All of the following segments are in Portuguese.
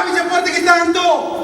più forte che tanto!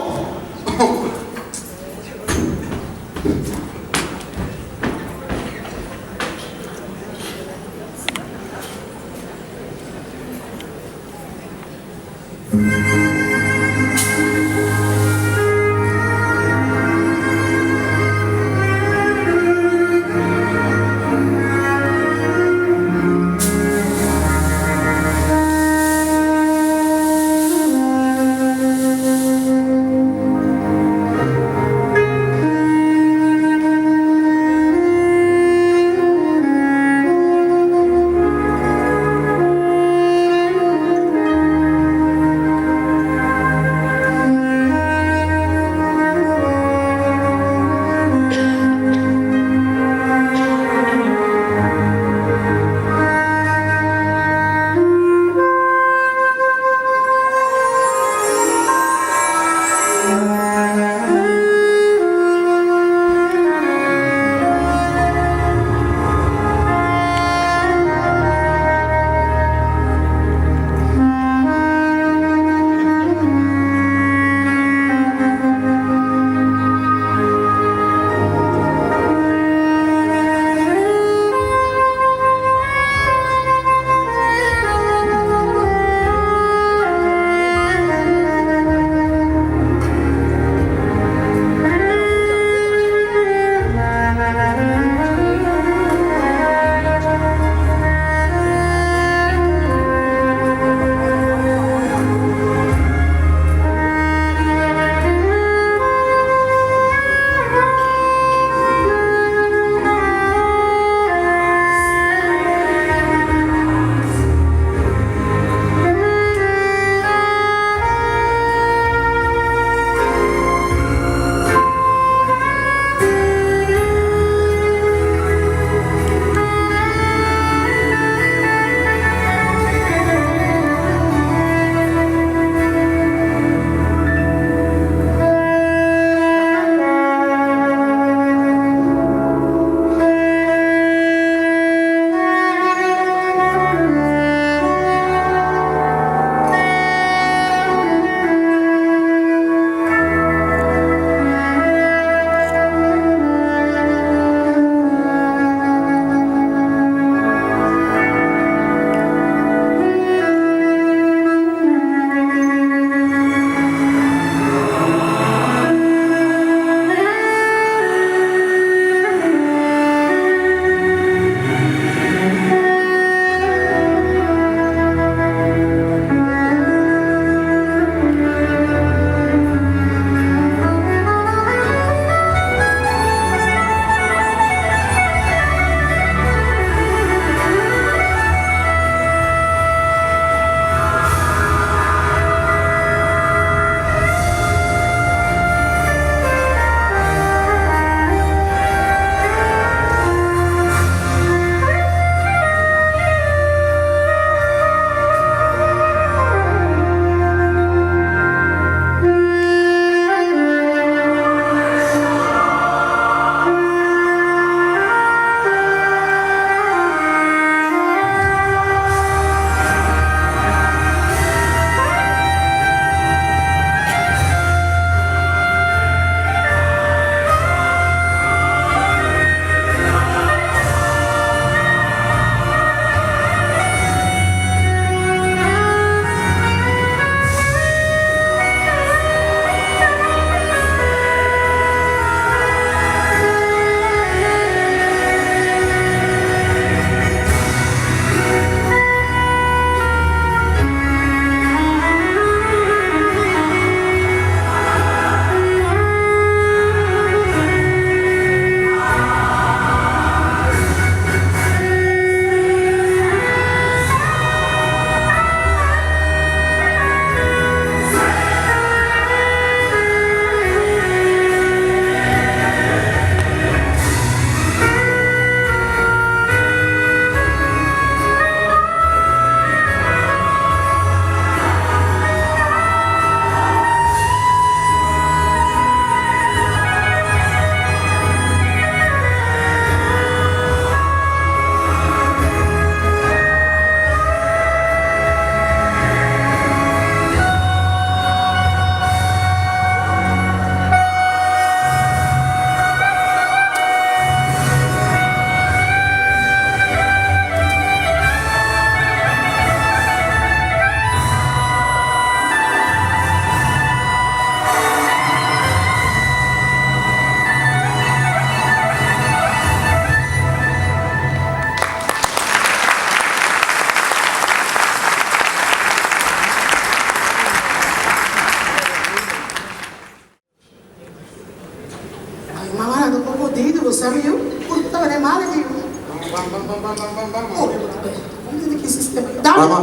Vamos ter que sistema. Mama,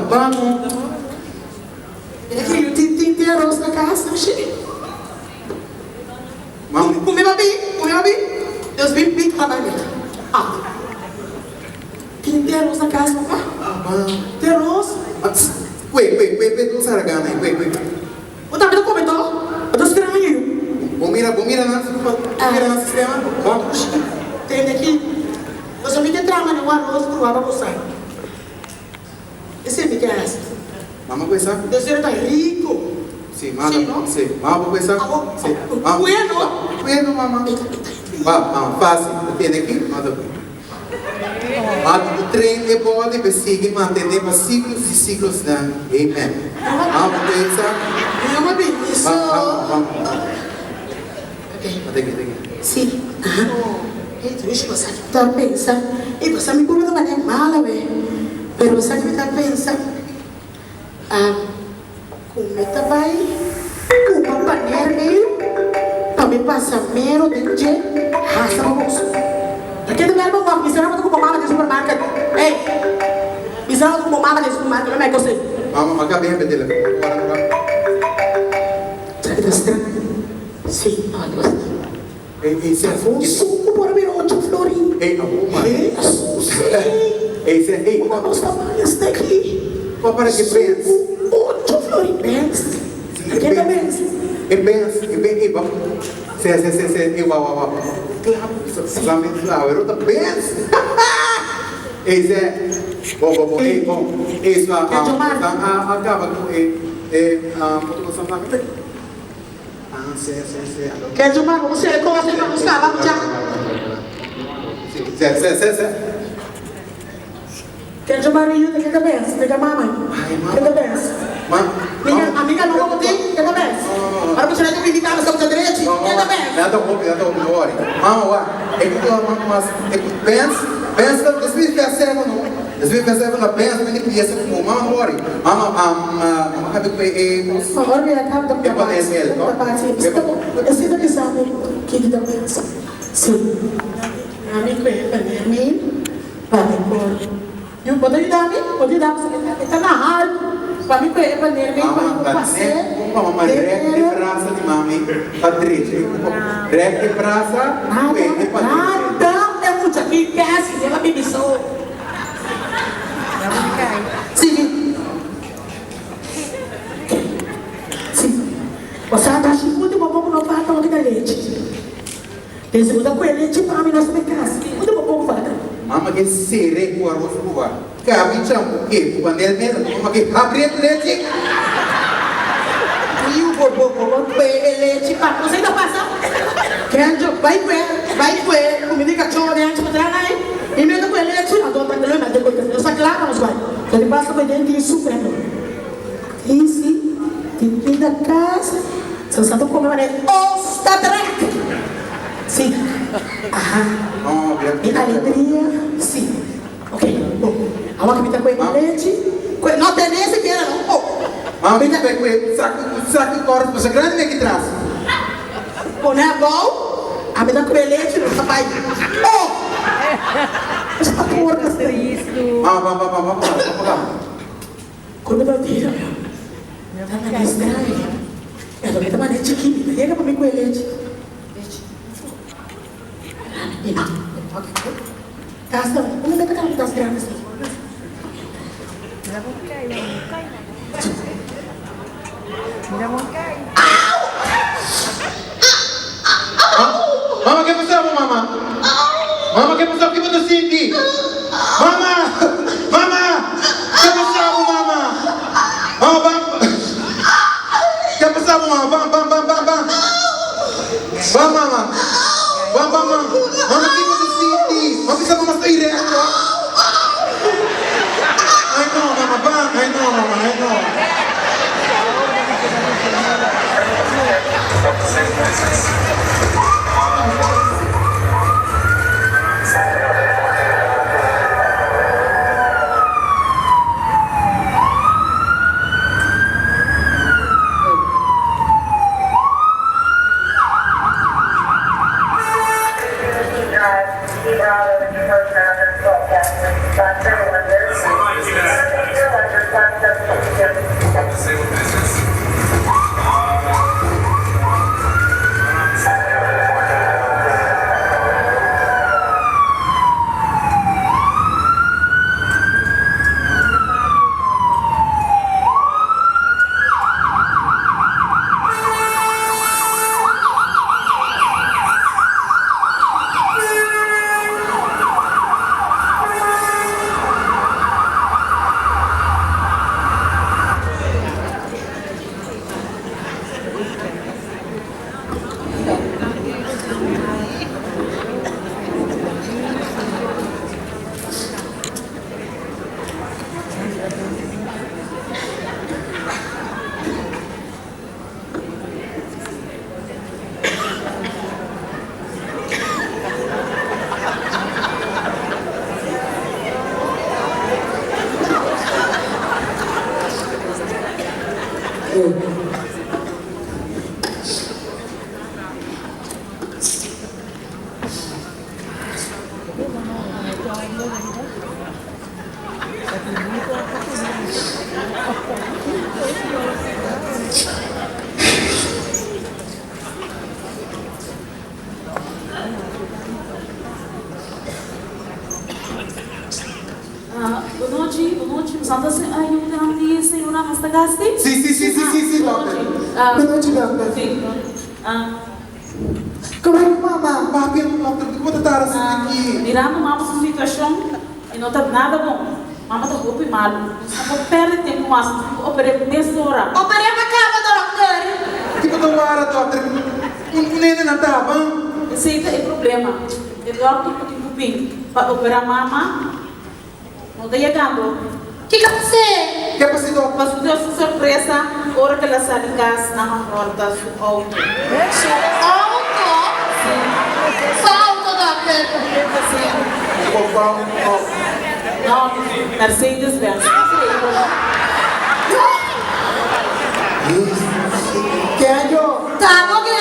vamos. É que eu tem arroz na casa, cheio. Mama. Comer babi. Deus bem trabalhando. Tem arroz na casa, papá? Tem arroz? Wait, não será gana, wait. O Davi não comentou? Eu tô esperando aí. Bomira no sistema. Vamos. Tem aqui. Eu só me detrama no arroz pro lado do sai. Esse é o que é essa? Mama, coisa? Deus tá rico. Sim, mama, coisa? Sim. Bueno, mama. Vamos, fácil. Entende aqui? Manda. O trem é bom de perseguir, manter para ciclos e ciclos da Amen. Vamos, coisa? É uma benção. Vamos. Ok. Daqui. Sim. Então, isso você está pensando. E você me conta de maneira mala, velho. Mas você está pensando. Como é que vai? Uma panela meio. Para me passar meio de dia. Raça no bolso. Aqui do meu irmão, me será com pomada de supermercado. Ei! Me será com pomada de supermercado. Como é que eu sei? Mama, acabei de pedir. Será que está estranho? Sim, olha. Esse é Um suco por minuto, Florinho. Ei, arruma. Jesus. Esse é ei. Vamos tomar esse daqui. Qual para que pensa? Muito Florinho. Pensa. Aqui é pensa. E vamos. Se, uau. Claro, somente claro, eu não penso. Esse é. Bom. Isso acaba com motivação também. Sim. Quer de uma você gosta de buscar, vamos já. Sim. Quer de uma menina, que cabeça, pega mamãe. Que cabeça. Amiga não vou ter, que cabeça. Para você não me ligar, você está direito, que cabeça. Nada não worry. Mama, pensa, desvia não. Desvia não pensa, nem que pensa como mama worry. Mama, cabe com Agora eu acabo de falar. Eu sinto que sabe que ele também. Sim. Amigo, para mim, e o poder dar você está na rádio. Para mim, para mim, para passeio. Mama, rec de praça de mami, Patrícia. Rec de praça, nada, é muito aqui, que é assim, ela me bisou. Sim. Você está muito bom não fala com a leite. Esse muda com leite para mim, nossa casa. Muito bom fala. Mama que serei com arroz no ar. Cabe champo que quando ele mesmo, mama que abrir leite. E o bobo com leite para você ainda passa. Quer vai com ele, comida cachorro dentro para trás aí. E mesmo com leite, adota que ele mete com eu saclava nos vai. Ele passa com dentro de supremo. E sim, tem da casa. Você sabe como é Osta Drake. Sim. E alegria, sim. Ok, bom. A uma que me com leite. Não tem nem esse que era, não. Mama, me pega com saco de corte, você grande nem que traz. Bom, não é bom? A me dá com leite, não papai. Mas tá com orca Cristo. Vamos lá. Quando eu tiro, meu. Tá na estranha. Ela vai tomar leite aqui. Pega pra mim com leite. E não. Gasta. Como é que tá das gramas? Mira, vão cair. Mama, que passou, mama? Mama, que passou? Que você sente? Mama, que passou, mama? Mama, que passou, mama? Bam. Vamos, mama. Mama, que você sente? Mama, que mama está direto. Ai, não, mama, bam. Ai, não, mama, ai, não. Boa noite, Santa Senhora Mastagasti? Sim, doctor. Boa noite, doutor. Sim. Como é que mamá? Papi, doctor, que você tá assim aqui? Mirando uma situação e não está nada bom. Mama está roupa e mal. Não perde tempo mais. Operei 10 horas. Operei pra cá, doutor. Tipo, não era, doctor. O neném não tá bom? Esse é o problema. Eu gosto de cupim. Para operar mama, não está chegando. Que você? Que é pra ser doctor? Mas deu surpresa, hora que ela sai de casa, na porta do auto. Falta, doutor. Não, Mercedes-Benz. Quero. Tá, não quero.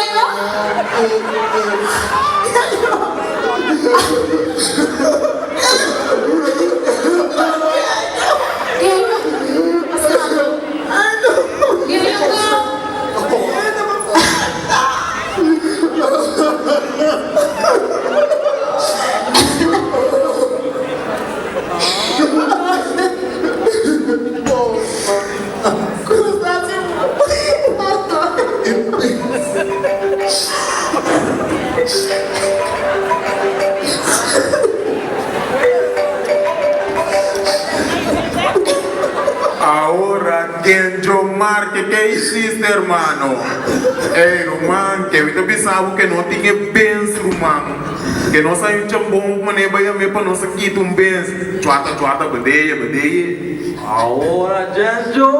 Ahora Genjo Mar, que hiciste, hermano? Ei, Roman, que eu pensava que não tinha bens, Roman. Que não saiu tão bom, mas nem vai me para nós aqui um bens. Chuata, badeia. Ahora Genjo!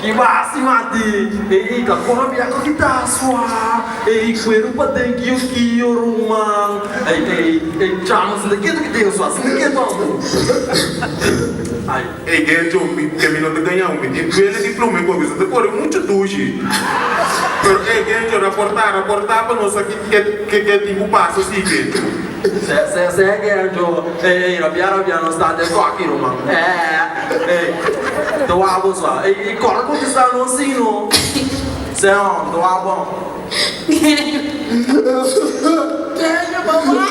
Que basi mati! Ei, kakora biar kau kita swa! Ei, kueru padeng kiyo rumang! Ei, chama sedikit que tem swa, sedikit mau! Ai, Ei, Genjo, que me não te ganhar um menino, tu ele diploma com isso, depois muito tuji. Pero, ei, Genjo, reportar para nós aqui que tipo passa assim, Genjo. saya Genjo! Ei, rabia não está de aqui rumang! Ei, tu abo swa! Ei, kora kau bisa no sino! Saya tu abo! Quero, mamãe.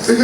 Ai,